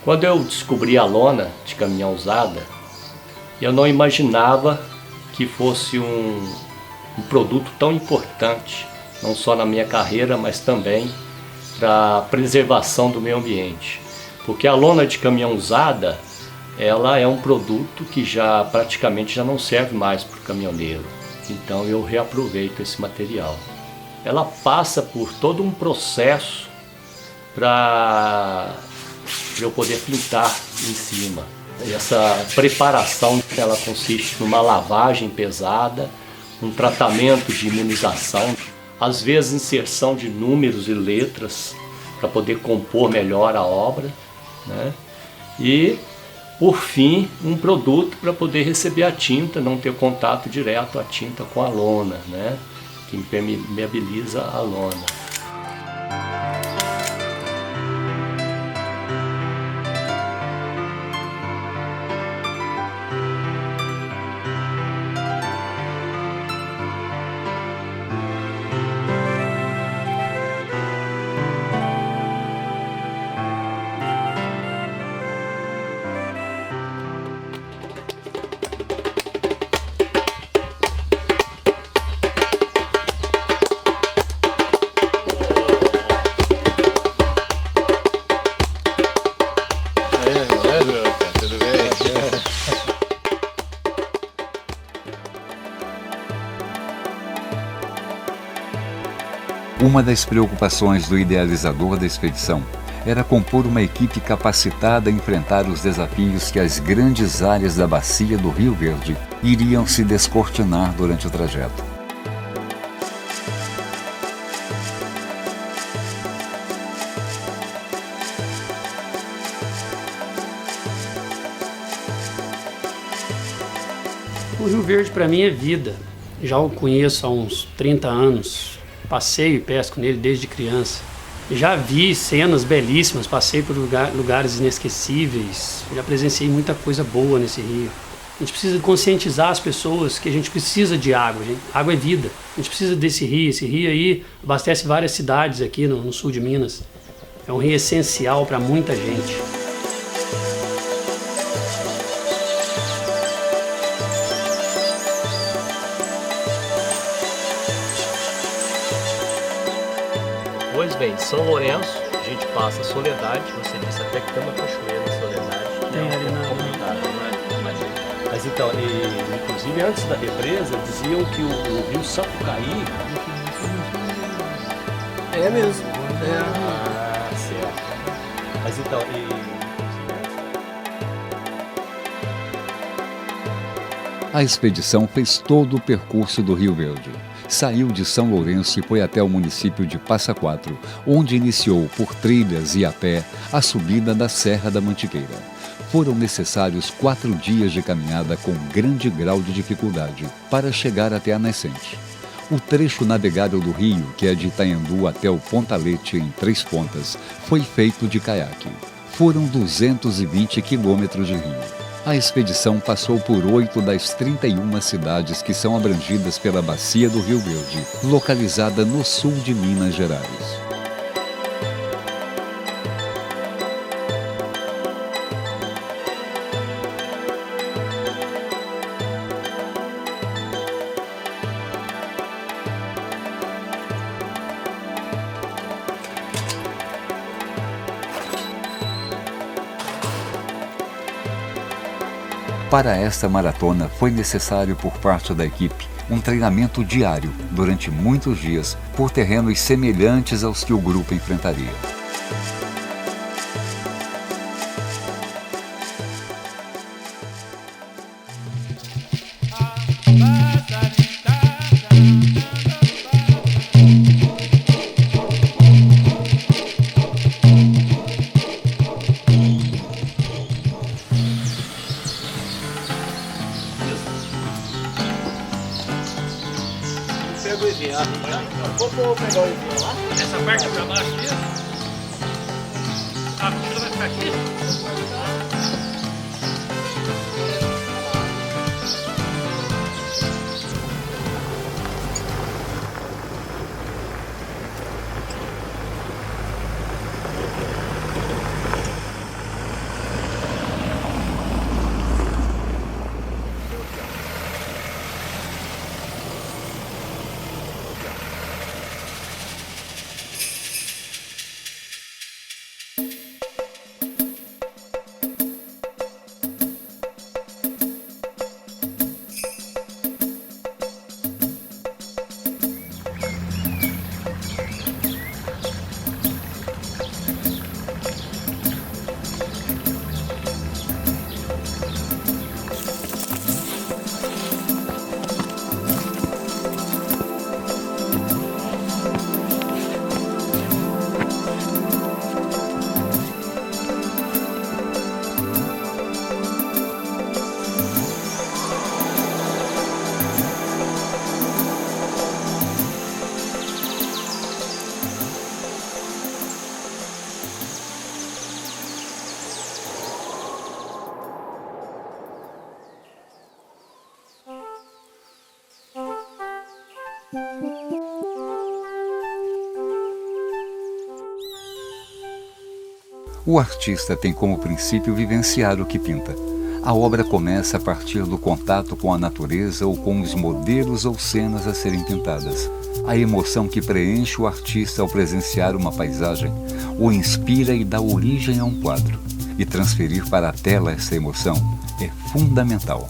Quando eu descobri a lona de caminhão usada, eu não imaginava que fosse um produto tão importante, não só na minha carreira, mas também para a preservação do meio ambiente. Porque a lona de caminhão usada, ela é um produto que praticamente já não serve mais para o caminhoneiro. Então eu reaproveito esse material. Ela passa por todo um processo para eu poder pintar em cima. Essa preparação, ela consiste numa lavagem pesada, um tratamento de imunização, às vezes inserção de números e letras para poder compor melhor a obra, né? E, por fim, um produto para poder receber a tinta, não ter contato direto a tinta com a lona, né? Que impermeabiliza a lona. Uma das preocupações do idealizador da expedição era compor uma equipe capacitada a enfrentar os desafios que as grandes áreas da bacia do Rio Verde iriam se descortinar durante o trajeto. O Rio Verde para mim é vida. Já o conheço há uns 30 anos. Passeio e pesco nele desde criança. Já vi cenas belíssimas, passei por lugares inesquecíveis, já presenciei muita coisa boa nesse rio. A gente precisa conscientizar as pessoas que a gente precisa de água, gente. Água é vida. A gente precisa desse rio. Esse rio aí abastece várias cidades aqui no sul de Minas. É um rio essencial para muita gente. Depois vem São Lourenço, a gente passa Soledade, você disse até que tem uma cachoeira em Soledade. Tem ali na... complicado, né? Mas então, inclusive antes da represa, diziam que o rio Sapucaí... É mesmo. Ah, certo. Mas então, A expedição fez todo o percurso do Rio Verde. Saiu de São Lourenço e foi até o município de Passa Quatro, onde iniciou, por trilhas e a pé, a subida da Serra da Mantiqueira. Foram necessários 4 dias de caminhada com grande grau de dificuldade para chegar até a nascente. O trecho navegável do rio, que é de Itanhandu até o Pontalete, em 3 pontas, foi feito de caiaque. Foram 220 quilômetros de rio. A expedição passou por 8 das 31 cidades que são abrangidas pela bacia do Rio Verde, localizada no sul de Minas Gerais. Para esta maratona, foi necessário por parte da equipe um treinamento diário, durante muitos dias, por terrenos semelhantes aos que o grupo enfrentaria. Pega o enviado, vou pegar o enviado lá. Essa parte pra baixo mesmo? A comida vai ficar aqui? O artista tem como princípio vivenciar o que pinta. A obra começa a partir do contato com a natureza ou com os modelos ou cenas a serem pintadas. A emoção que preenche o artista ao presenciar uma paisagem o inspira e dá origem a um quadro. E transferir para a tela essa emoção é fundamental.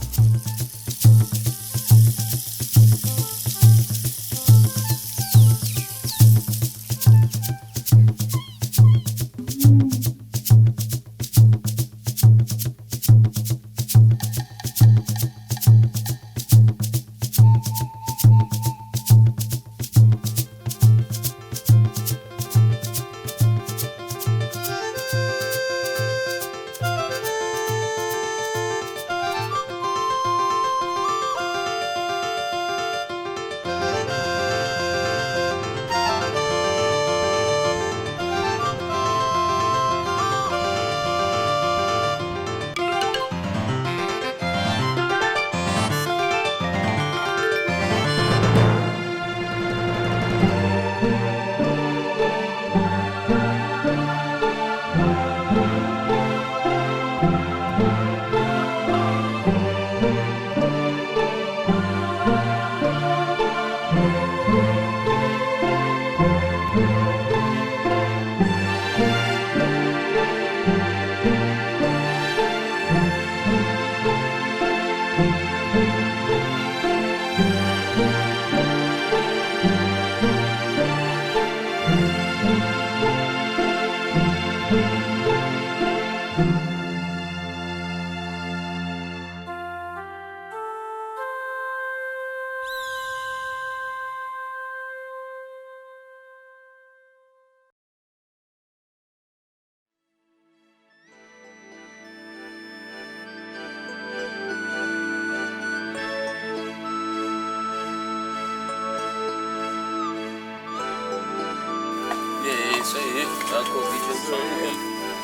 Isso aí, tá com o vídeo aí.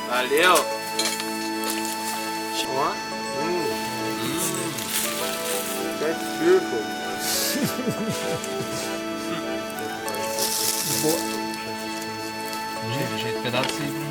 Valeu! Ó. That's beautiful. Boa. Jeito pedaço aí, Bruno.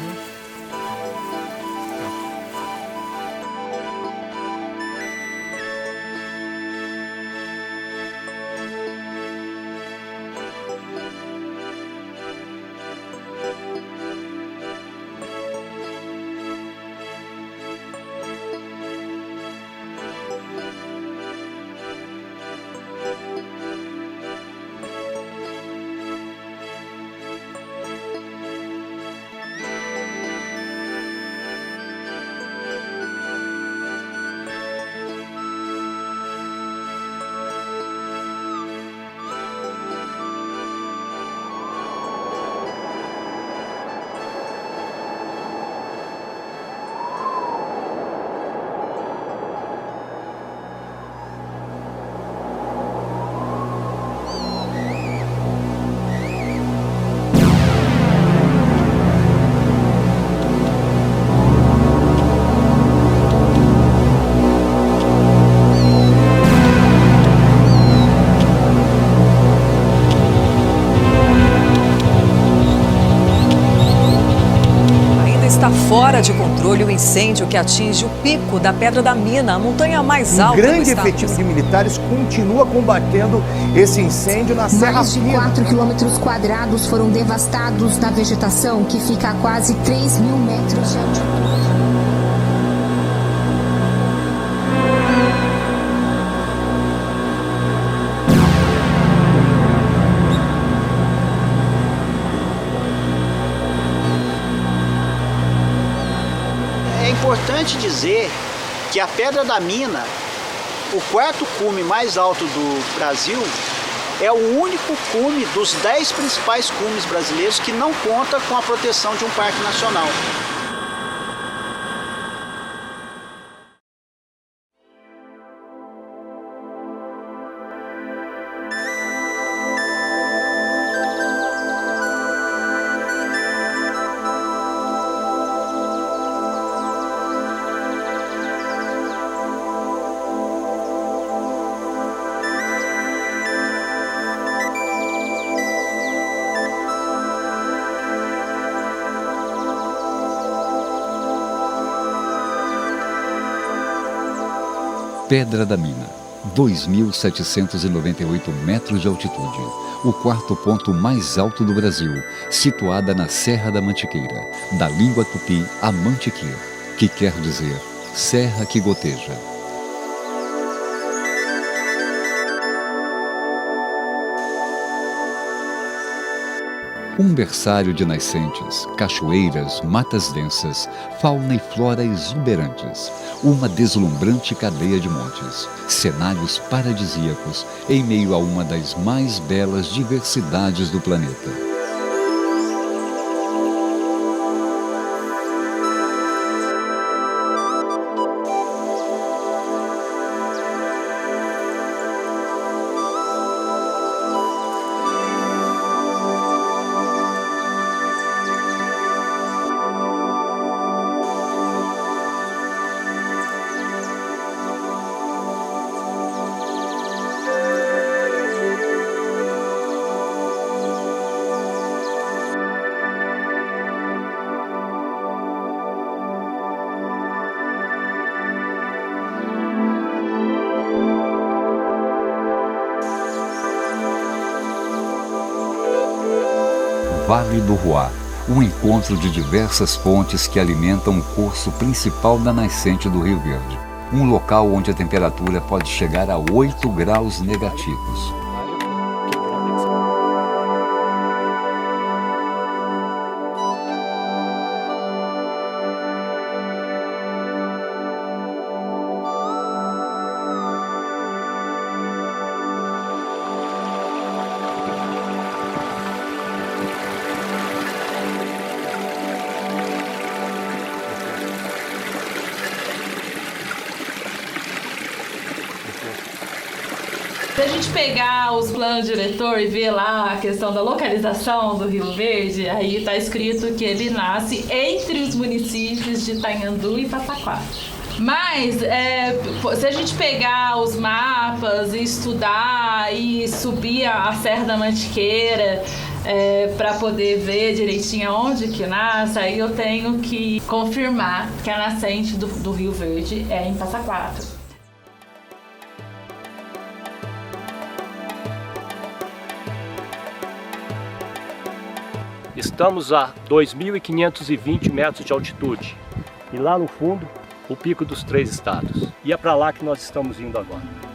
Está fora de controle o incêndio que atinge o pico da Pedra da Mina, a montanha mais alta do estado. Um grande efetivo de militares continua combatendo esse incêndio na Serra Mais de Fina. 4 quilômetros quadrados foram devastados da vegetação, que fica a quase 3.000 metros de altitude. É importante dizer que a Pedra da Mina, o quarto cume mais alto do Brasil, é o único cume dos 10 principais cumes brasileiros que não conta com a proteção de um parque nacional. Pedra da Mina, 2.798 metros de altitude, o quarto ponto mais alto do Brasil, situada na Serra da Mantiqueira, da língua tupi a Mantiqueira, que quer dizer serra que goteja. Um berçário de nascentes, cachoeiras, matas densas, fauna e flora exuberantes. Uma deslumbrante cadeia de montes, cenários paradisíacos em meio a uma das mais belas diversidades do planeta. Vale do Ruá, um encontro de diversas fontes que alimentam o curso principal da nascente do Rio Verde. Um local onde a temperatura pode chegar a 8 graus negativos. Se a gente pegar os planos diretor e ver lá a questão da localização do Rio Verde, aí está escrito que ele nasce entre os municípios de Itanhandu e Passa Quatro. Mas se a gente pegar os mapas e estudar e subir a Serra da Mantiqueira para poder ver direitinho onde que nasce, aí eu tenho que confirmar que a nascente do Rio Verde é em Passa Quatro. Estamos a 2.520 metros de altitude e lá no fundo o Pico dos Três Estados. E é para lá que nós estamos indo agora.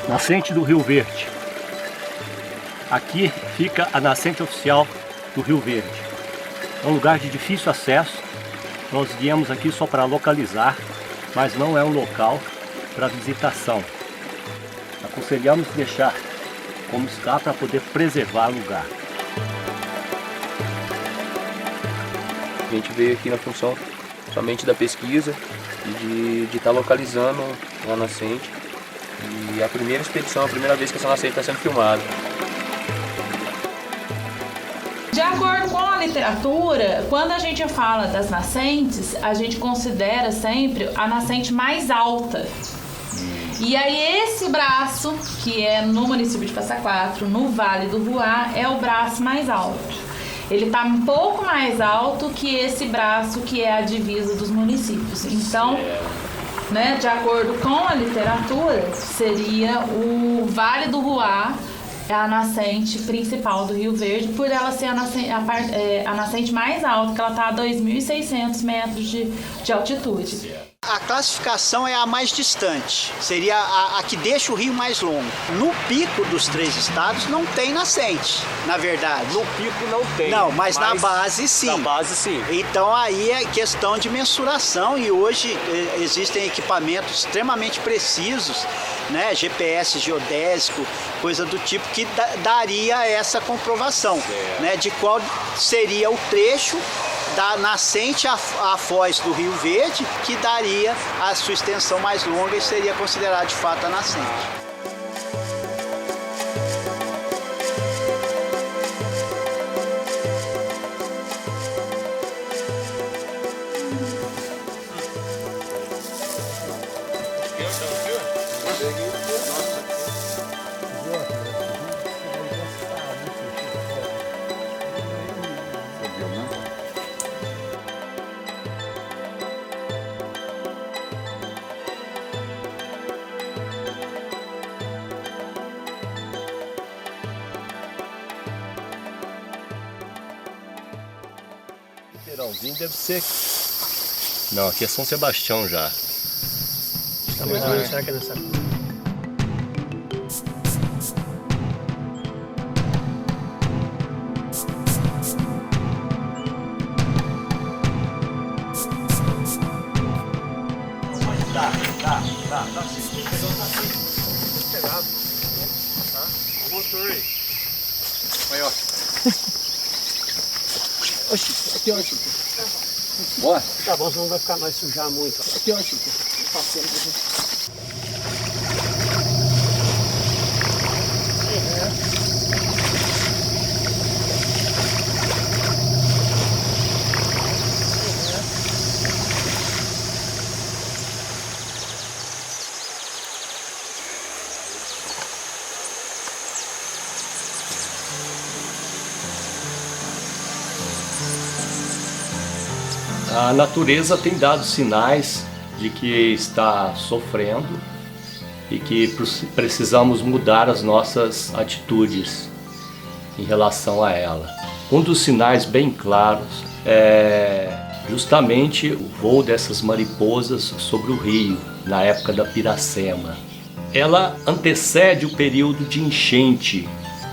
Nascente do Rio Verde. Aqui fica a nascente oficial do Rio Verde. É um lugar de difícil acesso. Nós viemos aqui só para localizar mas não é um local para visitação. Aconselhamos deixar como está para poder preservar o lugar. A gente veio aqui na função somente da pesquisa e de estar localizando uma nascente. E a primeira expedição, a primeira vez que essa nascente está sendo filmada. De acordo com a literatura, quando a gente fala das nascentes, a gente considera sempre a nascente mais alta. E aí esse braço, que é no município de Passa Quatro, no Vale do Ruá, é o braço mais alto. Ele está um pouco mais alto que esse braço que é a divisa dos municípios. Então, né, de acordo com a literatura, seria o Vale do Ruá, a nascente principal do Rio Verde, por ela ser a nascente mais alta, que ela está a 2.600 metros de altitude. A classificação é a mais distante, seria a que deixa o rio mais longo. No pico dos 3 estados não tem nascente, na verdade. No pico não tem. Não, mas na base sim. Na base sim. Então aí é questão de mensuração e hoje existem equipamentos extremamente precisos, né? GPS geodésico, coisa do tipo, que daria essa comprovação, né? De qual seria o trecho da nascente à foz do Rio Verde, que daria a sua extensão mais longa e seria considerado de fato a nascente. Ribeirãozinho deve ser... Não, aqui é São Sebastião já. Tá mais ou menos, será que é nessa... Tá sim. Pegado. Tá? O motor aí. Aí, ó. Oxi, aqui, ó, Chico. Bora. Tá bom, senão vai ficar mais sujar muito. Aqui, ó, Chico. A natureza tem dado sinais de que está sofrendo e que precisamos mudar as nossas atitudes em relação a ela. Um dos sinais bem claros é justamente o voo dessas mariposas sobre o rio, na época da Piracema. Ela antecede o período de enchente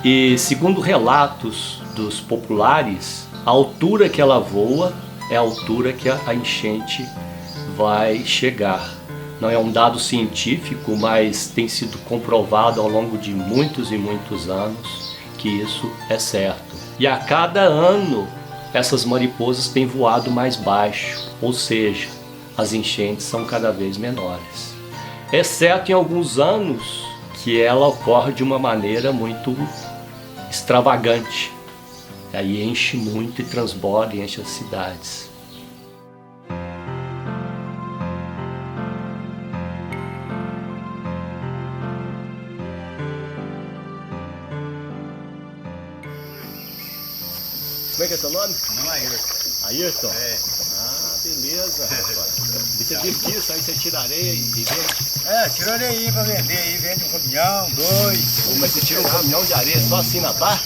e, segundo relatos dos populares, a altura que ela voa é a altura que a enchente vai chegar. Não é um dado científico, mas tem sido comprovado ao longo de muitos e muitos anos que isso é certo. E a cada ano essas mariposas têm voado mais baixo, ou seja, as enchentes são cada vez menores. Exceto em alguns anos que ela ocorre de uma maneira muito extravagante. Aí enche muito e transborda e enche as cidades. Como é que é seu nome? Não, Ayrton. Ayrton? É. Ah, beleza, rapaz. Isso é difícil, aí você tira areia e vende? Tira areia aí pra vender aí, vende um caminhão, 2. Mas você tira um caminhão de areia só assim na barra?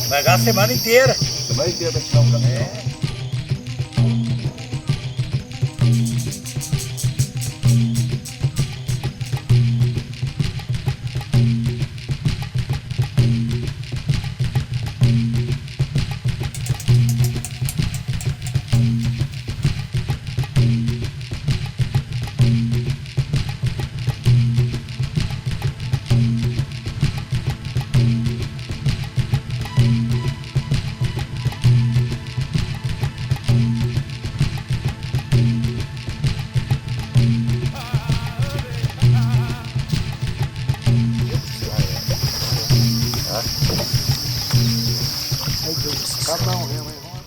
Vai gastar a semana inteira. Semana inteira vai tirar um caminhão.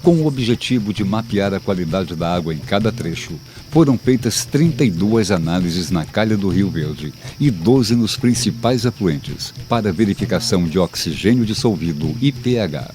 Com o objetivo de mapear a qualidade da água em cada trecho, foram feitas 32 análises na calha do Rio Verde e 12 nos principais afluentes, para verificação de oxigênio dissolvido e pH.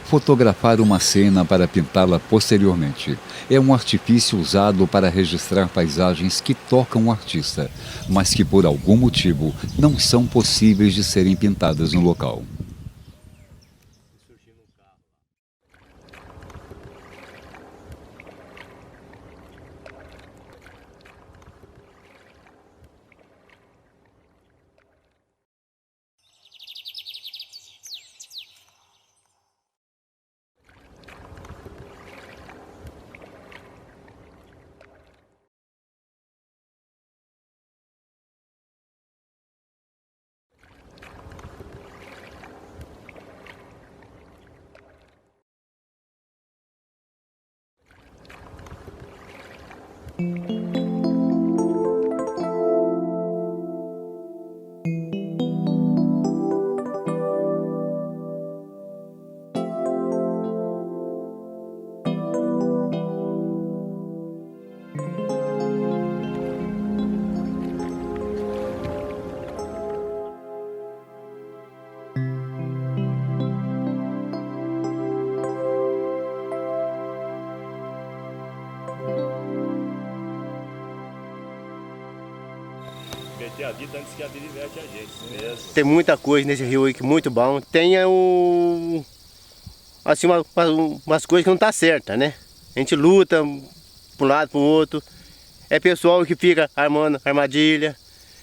fotografar uma cena para pintá-la posteriormente. É um artifício usado para registrar paisagens que tocam o artista, mas que por algum motivo não são possíveis de serem pintadas no local. A vida antes que a vida inverte a gente mesmo. Tem muita coisa nesse rio aí que é muito bom. Tem assim, umas coisas que não tá certa, né? A gente luta para um lado, para o outro. É pessoal que fica armando armadilha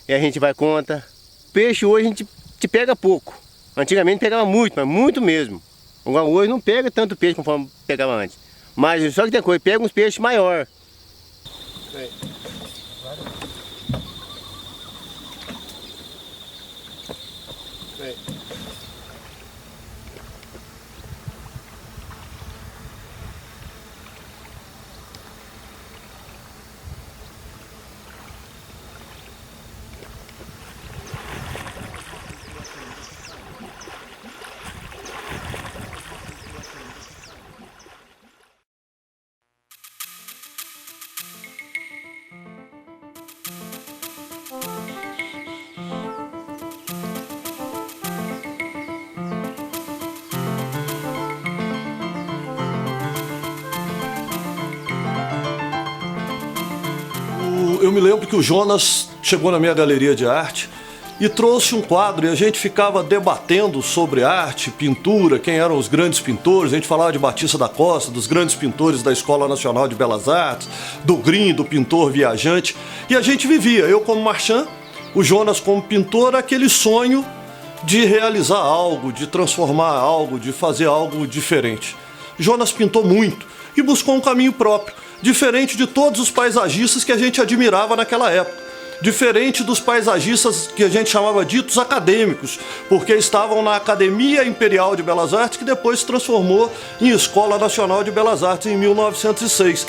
e a gente vai contra. Peixe hoje a gente pega pouco. Antigamente pegava muito, mas muito mesmo. Agora hoje não pega tanto peixe conforme pegava antes. Mas só que tem coisa, pega uns peixes maiores. Eu me lembro que o Jonas chegou na minha galeria de arte e trouxe um quadro e a gente ficava debatendo sobre arte, pintura, quem eram os grandes pintores. A gente falava de Batista da Costa, dos grandes pintores da Escola Nacional de Belas Artes, do Grimm, do pintor viajante. E a gente vivia, eu como marchand, o Jonas como pintor, aquele sonho de realizar algo, de transformar algo, de fazer algo diferente. Jonas pintou muito e buscou um caminho próprio, diferente de todos os paisagistas que a gente admirava naquela época. Diferente dos paisagistas que a gente chamava ditos acadêmicos, porque estavam na Academia Imperial de Belas Artes, que depois se transformou em Escola Nacional de Belas Artes em 1906.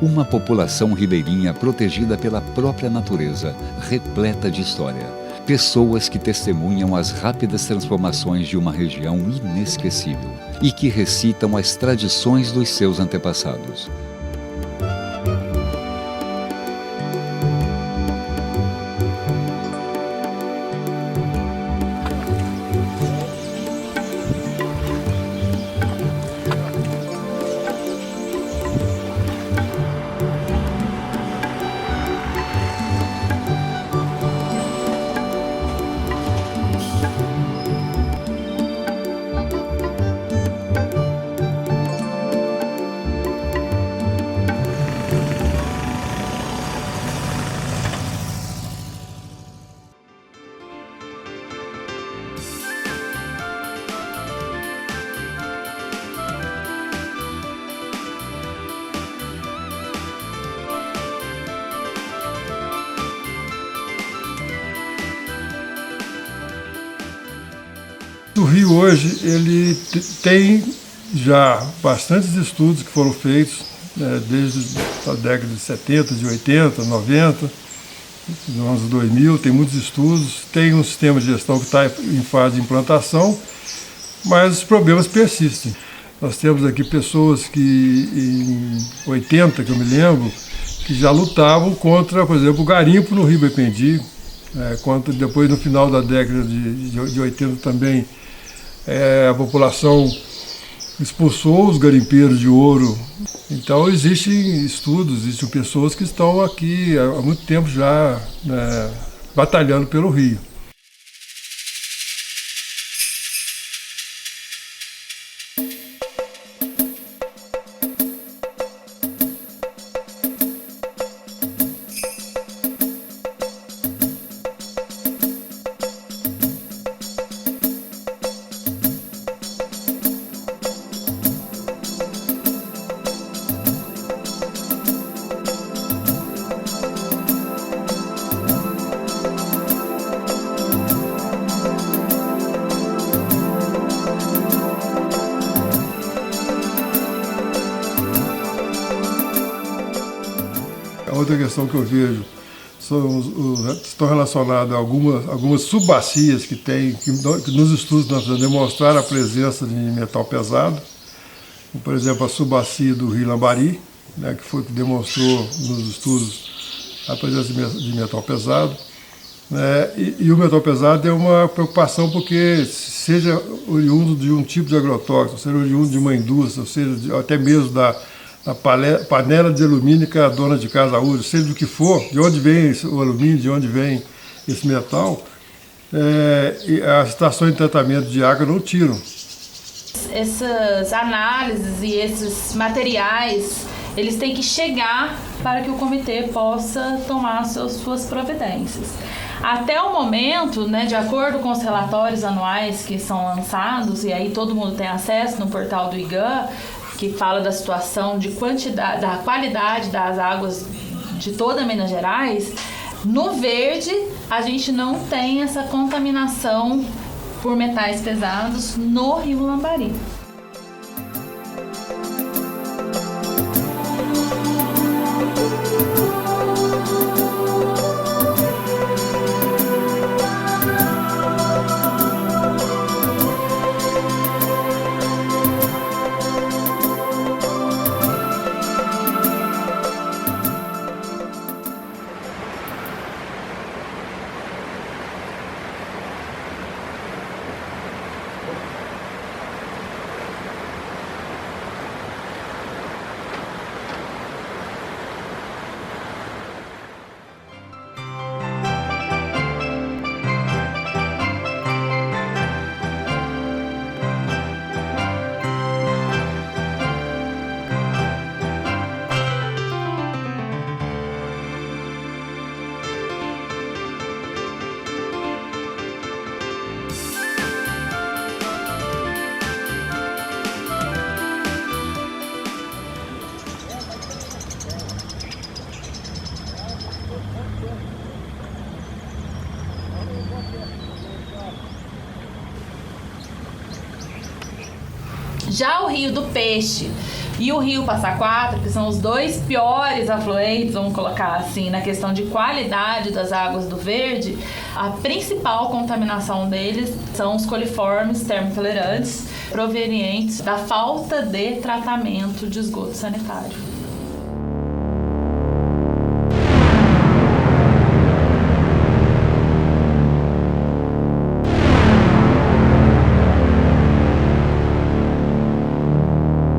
Uma população ribeirinha protegida pela própria natureza, repleta de história. Pessoas que testemunham as rápidas transformações de uma região inesquecível e que recitam as tradições dos seus antepassados. O rio hoje ele tem já bastantes estudos que foram feitos desde a década de 70, de 80, 90, nos anos 2000, tem muitos estudos, tem um sistema de gestão que está em fase de implantação, mas os problemas persistem. Nós temos aqui pessoas que em 80, que eu me lembro, que já lutavam contra, por exemplo, o garimpo no Rio Bependi, quanto depois no final da década de 80 também a população expulsou os garimpeiros de ouro. Então existem estudos, existem pessoas que estão aqui há muito tempo já batalhando pelo rio. A outra questão que eu vejo estão relacionadas a algumas subbacias que tem, que nos estudos nós precisamos demonstrar a presença de metal pesado. Por exemplo, a subbacia do Rio Lambari, que foi que demonstrou nos estudos a presença de metal pesado. E o metal pesado é uma preocupação porque seja oriundo de um tipo de agrotóxico, seja oriundo de uma indústria, seja até mesmo da panela de alumínio que a dona de casa usa, seja do que for, de onde vem o alumínio, de onde vem esse metal, as estações de tratamento de água não tiram. Essas análises e esses materiais, eles têm que chegar para que o comitê possa tomar suas providências. Até o momento, de acordo com os relatórios anuais que são lançados, e aí todo mundo tem acesso no portal do IGAN, que fala da situação de quantidade, da qualidade das águas de toda Minas Gerais, no verde a gente não tem essa contaminação por metais pesados no Rio Lambari. Já o Rio do Peixe e o Rio Passa Quatro, que são os dois piores afluentes, vamos colocar assim, na questão de qualidade das águas do Verde, a principal contaminação deles são os coliformes termotolerantes provenientes da falta de tratamento de esgoto sanitário.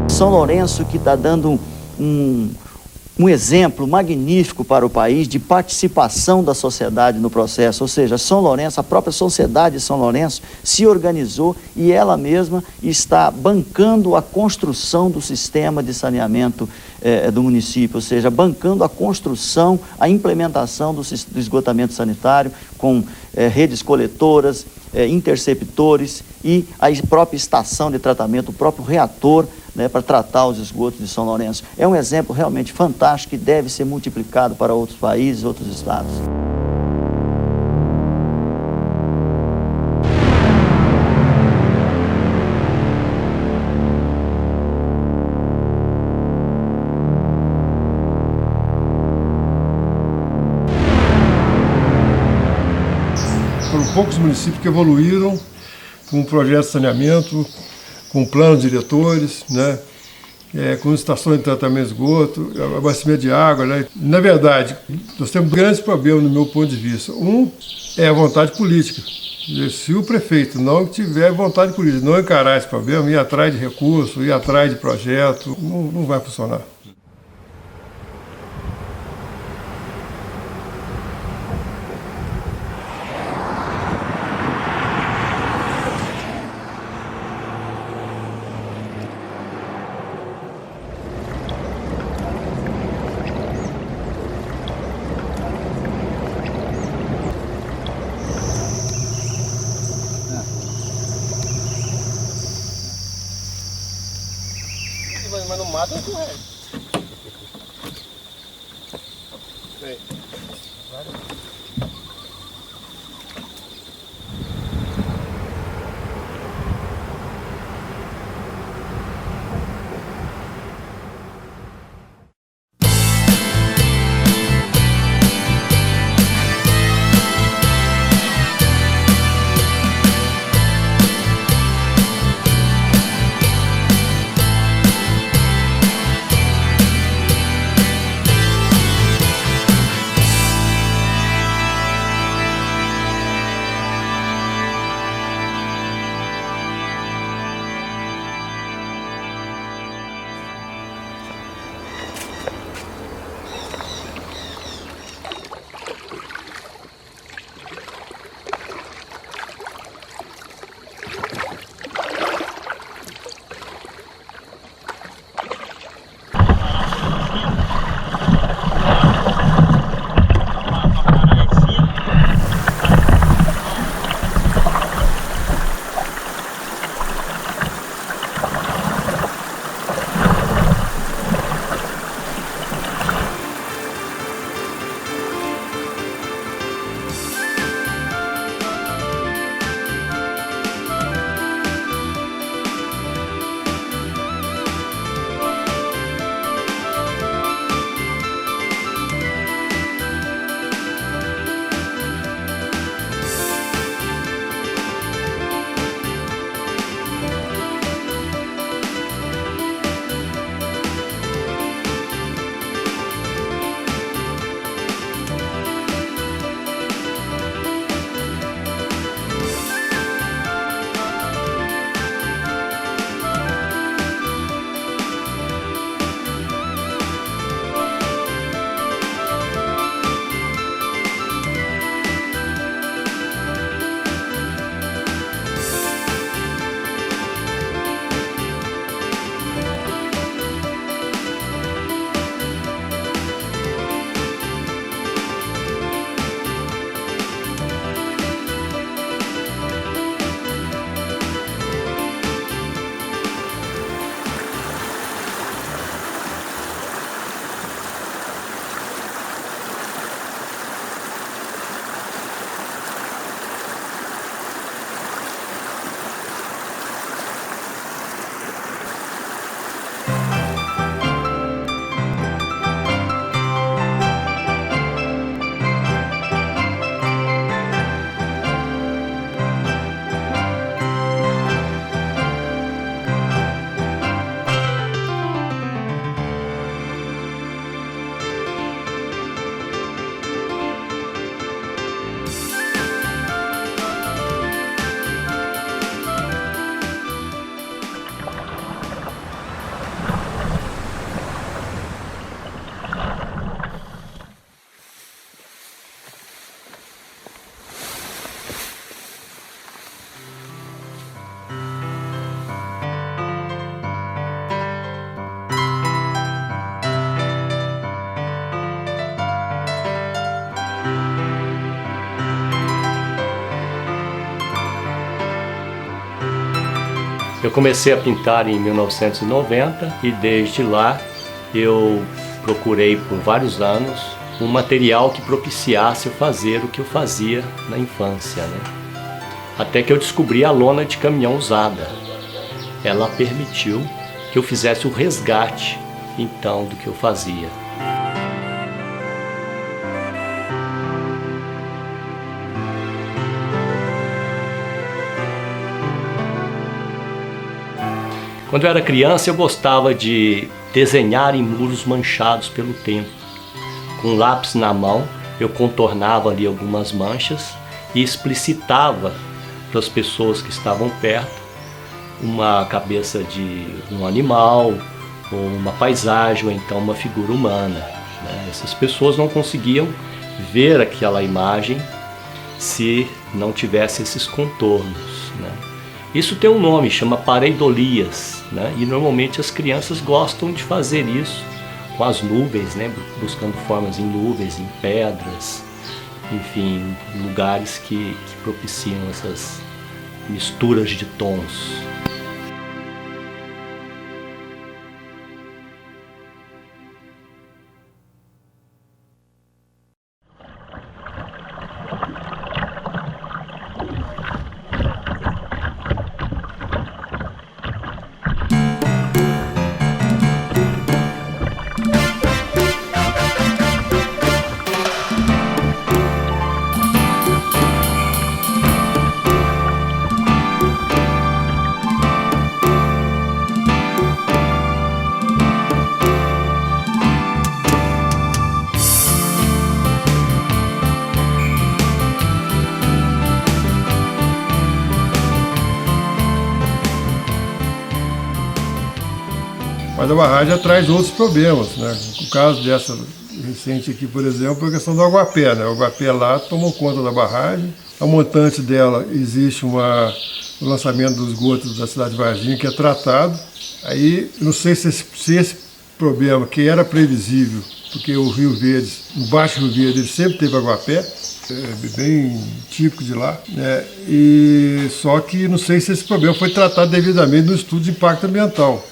São Lourenço que está dando um exemplo magnífico para o país de participação da sociedade no processo, ou seja, São Lourenço, a própria sociedade de São Lourenço se organizou e ela mesma está bancando a construção do sistema de saneamento do município, ou seja, bancando a construção, a implementação do esgotamento sanitário com redes coletoras, interceptores e a própria estação de tratamento, o próprio reator, né, para tratar os esgotos de São Lourenço. É um exemplo realmente fantástico que deve ser multiplicado para outros países, outros estados. Foram poucos municípios que evoluíram com um projeto de saneamento, com planos diretores, né? Com estações de tratamento de esgoto, abastecimento de água. Né? Na verdade, nós temos grandes problemas no meu ponto de vista. Um é a vontade política. Se o prefeito não tiver vontade política, não encarar esse problema, ir atrás de recursos, ir atrás de projeto, não vai funcionar. Mas não mata, não é. Eu comecei a pintar em 1990 e desde lá eu procurei por vários anos um material que propiciasse eu fazer o que eu fazia na infância, né? Até que eu descobri a lona de caminhão usada. Ela permitiu que eu fizesse o resgate, então, do que eu fazia. Quando eu era criança, eu gostava de desenhar em muros manchados pelo tempo. Com lápis na mão, eu contornava ali algumas manchas e explicitava para as pessoas que estavam perto uma cabeça de um animal, ou uma paisagem, ou então uma figura humana, né? Essas pessoas não conseguiam ver aquela imagem se não tivesse esses contornos, né? Isso tem um nome, chama pareidolias, né? E normalmente as crianças gostam de fazer isso com as nuvens, né? Buscando formas em nuvens, em pedras, enfim, lugares que propiciam essas misturas de tons. Mas a barragem traz outros problemas, né? O caso dessa recente aqui, por exemplo, é a questão do aguapé, né? O aguapé lá tomou conta da barragem. A montante dela existe o lançamento dos esgotos da cidade de Varginha, que é tratado. Aí, não sei se esse problema, que era previsível, porque o Rio Verde, o Baixo Rio Verde, ele sempre teve aguapé, é bem típico de lá, né? E só que não sei se esse problema foi tratado devidamente no estudo de impacto ambiental.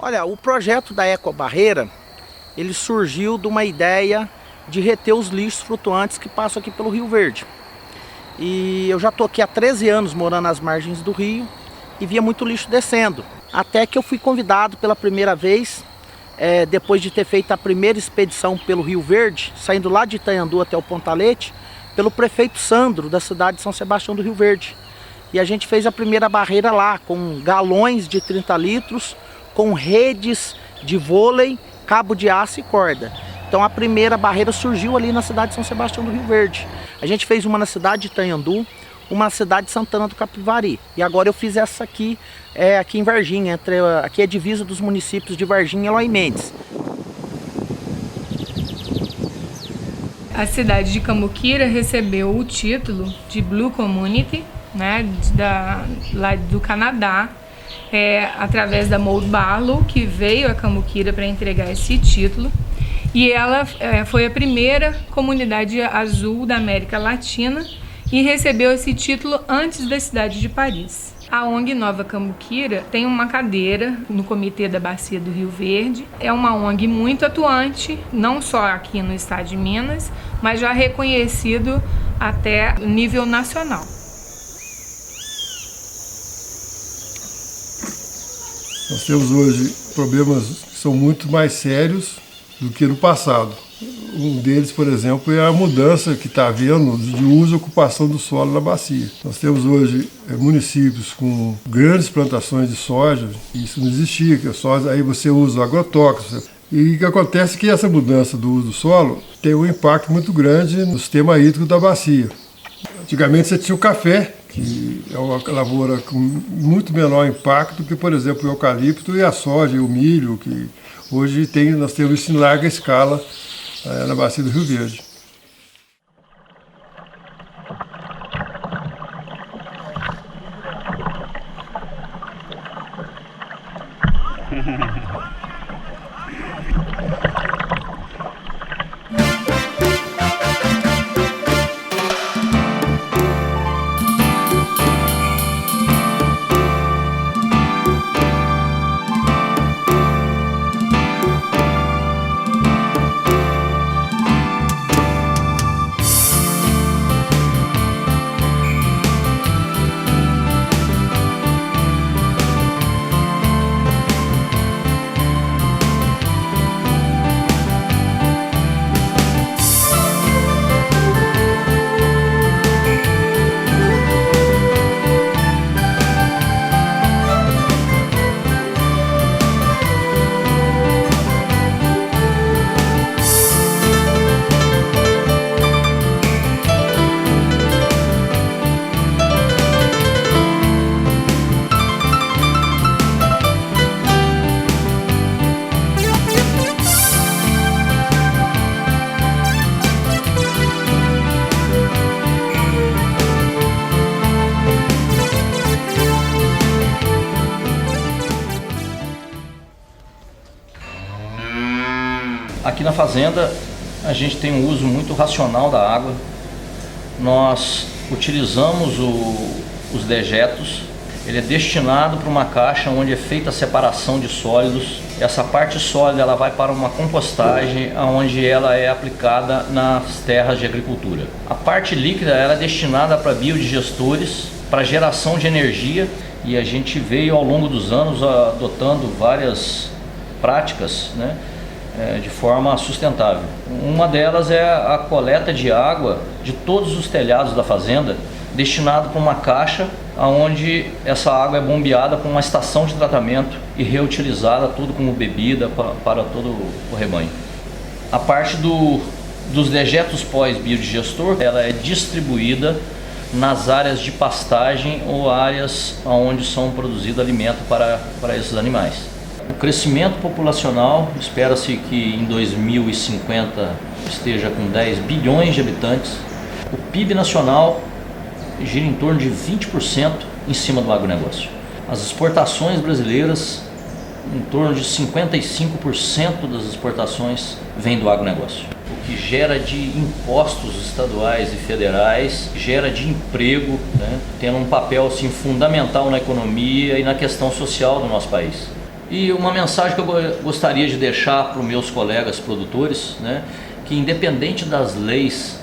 Olha, o projeto da Ecobarreira, ele surgiu de uma ideia de reter os lixos flutuantes que passam aqui pelo Rio Verde. E eu já estou aqui há 13 anos morando às margens do rio e via muito lixo descendo. Até que eu fui convidado pela primeira vez, depois de ter feito a primeira expedição pelo Rio Verde, saindo lá de Itanhandu até o Pontalete, pelo prefeito Sandro, da cidade de São Sebastião do Rio Verde. E a gente fez a primeira barreira lá, com galões de 30 litros, com redes de vôlei, cabo de aço e corda. Então a primeira barreira surgiu ali na cidade de São Sebastião do Rio Verde. A gente fez uma na cidade de Itanhandu, uma na cidade de Santana do Capivari. E agora eu fiz essa aqui, aqui em Varginha, aqui é a divisa dos municípios de Varginha e Eloy Mendes. A cidade de Cambuquira recebeu o título de Blue Community, né, lá do Canadá, através da Maud Barlow, que veio a Cambuquira para entregar esse título. E ela foi a primeira comunidade azul da América Latina e recebeu esse título antes da cidade de Paris. A ONG Nova Cambuquira tem uma cadeira no Comitê da Bacia do Rio Verde. É uma ONG muito atuante, não só aqui no estado de Minas, mas já reconhecido até nível nacional. Nós temos hoje problemas que são muito mais sérios do que no passado. Um deles, por exemplo, é a mudança que está havendo de uso e ocupação do solo na bacia. Nós temos hoje municípios com grandes plantações de soja, e isso não existia, que a soja, aí você usa agrotóxicos. E o que acontece é que essa mudança do uso do solo tem um impacto muito grande no sistema hídrico da bacia. Antigamente você tinha o café, que é uma lavoura com muito menor impacto que, por exemplo, o eucalipto e a soja e o milho, que hoje nós temos isso em larga escala na bacia do Rio Verde. Aqui na fazenda a gente tem um uso muito racional da água. Nós utilizamos os dejetos. Ele é destinado para uma caixa onde é feita a separação de sólidos. Essa parte sólida ela vai para uma compostagem, onde ela é aplicada nas terras de agricultura. A parte líquida ela é destinada para biodigestores, para geração de energia, e a gente veio ao longo dos anos adotando várias práticas, né, de forma sustentável. Uma delas é a coleta de água de todos os telhados da fazenda, destinado para uma caixa onde essa água é bombeada para uma estação de tratamento e reutilizada tudo como bebida para todo o rebanho. A parte dos dejetos pós-biodigestor, ela é distribuída nas áreas de pastagem ou áreas onde são produzidos alimentos para esses animais. O crescimento populacional, espera-se que em 2050 esteja com 10 bilhões de habitantes. O PIB nacional gira em torno de 20% em cima do agronegócio. As exportações brasileiras, em torno de 55% das exportações vêm do agronegócio. O que gera de impostos estaduais e federais, gera de emprego, né, tendo um papel assim, fundamental na economia e na questão social do nosso país. E uma mensagem que eu gostaria de deixar para os meus colegas produtores, né, que independente das leis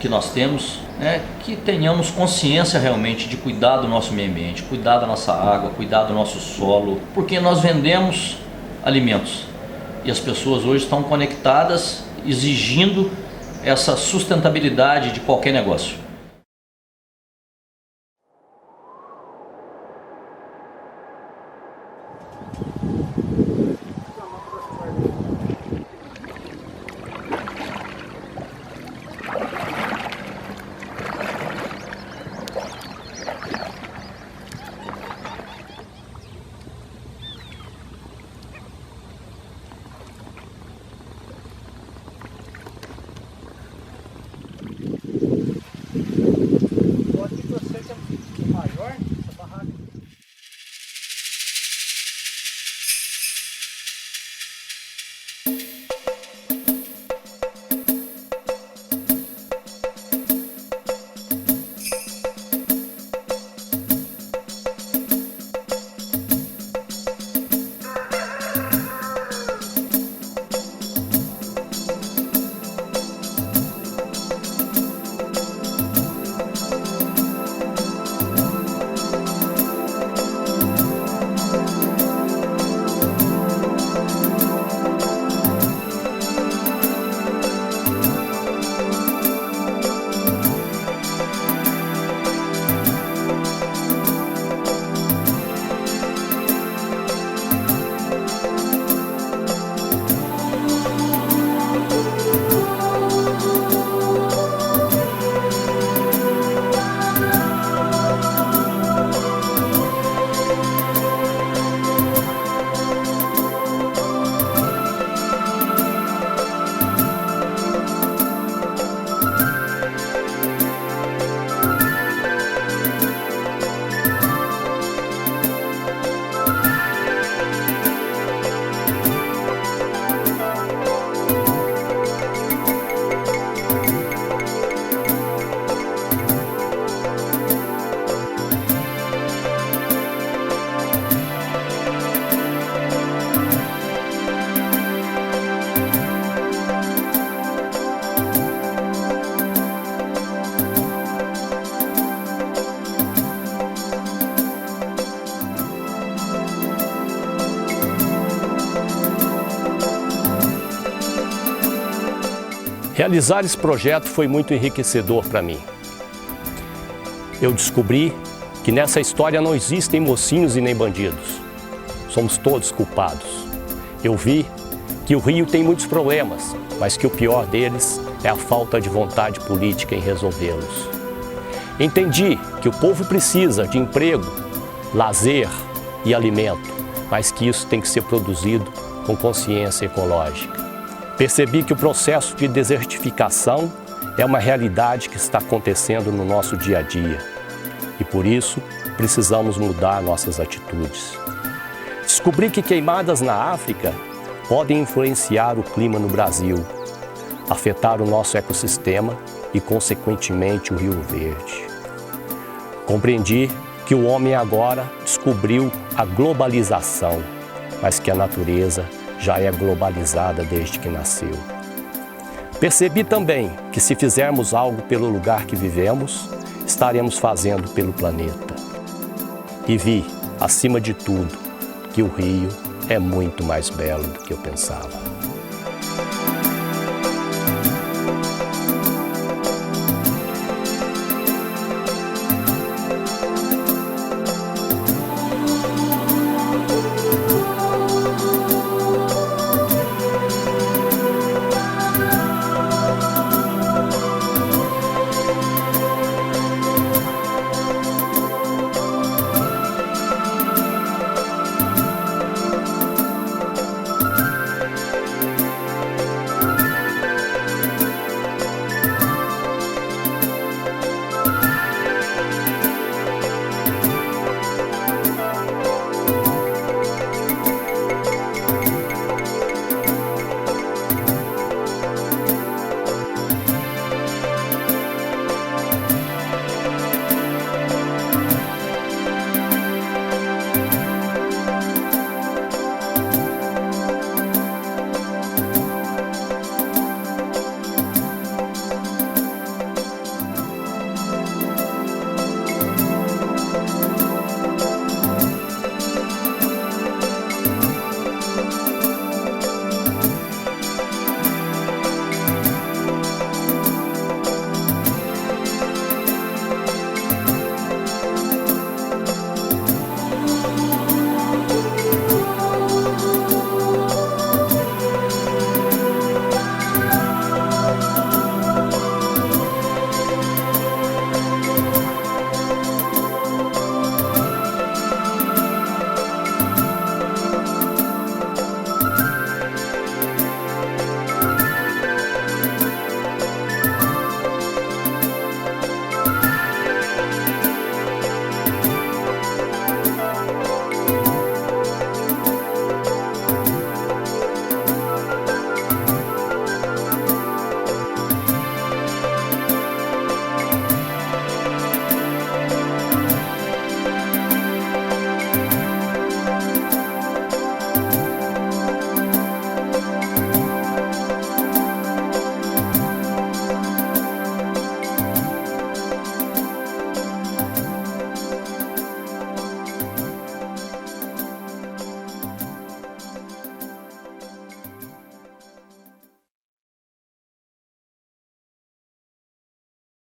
que nós temos, né, que tenhamos consciência realmente de cuidar do nosso meio ambiente, cuidar da nossa água, cuidar do nosso solo, porque nós vendemos alimentos e as pessoas hoje estão conectadas exigindo essa sustentabilidade de qualquer negócio. Realizar esse projeto foi muito enriquecedor para mim. Eu descobri que nessa história não existem mocinhos e nem bandidos. Somos todos culpados. Eu vi que o Rio tem muitos problemas, mas que o pior deles é a falta de vontade política em resolvê-los. Entendi que o povo precisa de emprego, lazer e alimento, mas que isso tem que ser produzido com consciência ecológica. Percebi que o processo de desertificação é uma realidade que está acontecendo no nosso dia a dia e, por isso, precisamos mudar nossas atitudes. Descobri que queimadas na África podem influenciar o clima no Brasil, afetar o nosso ecossistema e, consequentemente, o Rio Verde. Compreendi que o homem agora descobriu a globalização, mas que a natureza já é globalizada desde que nasceu. Percebi também que se fizermos algo pelo lugar que vivemos, estaremos fazendo pelo planeta. E vi, acima de tudo, que o Rio é muito mais belo do que eu pensava.